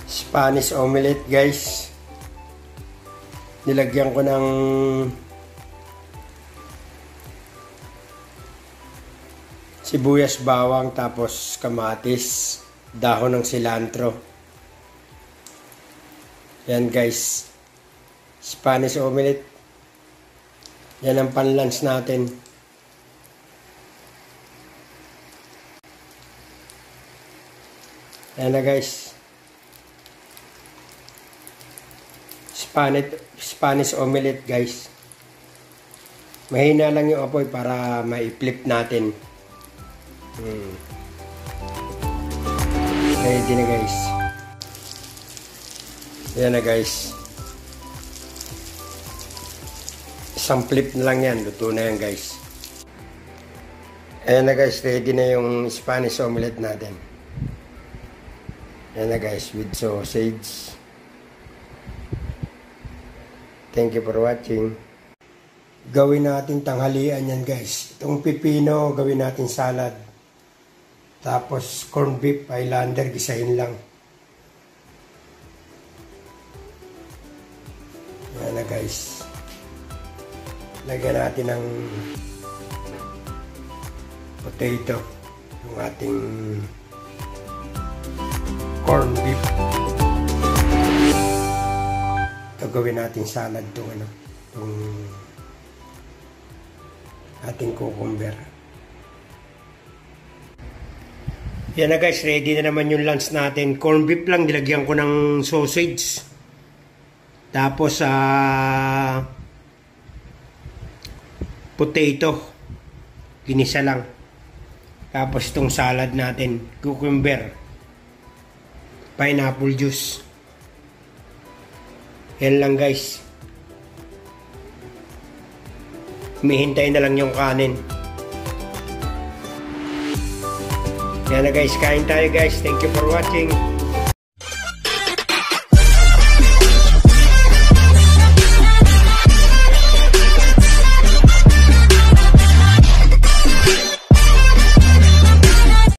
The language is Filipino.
Spanish omelette guys. Nilagyan ko ng sibuyas, bawang, tapos kamatis, dahon ng cilantro. Yan guys, Spanish omelette. Yan ang panlunch natin. Yan na guys, Spanish omelette guys. Mahina lang yung apoy para ma-flip natin. Ready na guys. Ayan na guys. Isang flip na lang yan. Luto na yan guys. Ayan na guys. Ready na yung Spanish omelette natin. Ayan na guys. With sausage. Thank you for watching. Gawin natin tanghalian yan guys. Itong pipino, gawin natin salad. Tapos corned beef Highlander, gisahin lang. Yan na guys. Lagyan natin ng potato. Yung ating corned beef. Ito gawin natin salad itong ating cucumber. Yan na guys, ready na naman yung lunch natin. Corned beef lang, nilagyan ko ng sausage. Tapos potato, ginisa lang. Tapos itong salad natin, cucumber, pineapple juice. Yan lang guys. Humihintay na lang yung kanin. Yan na guys, kain tayo guys. Thank you for watching.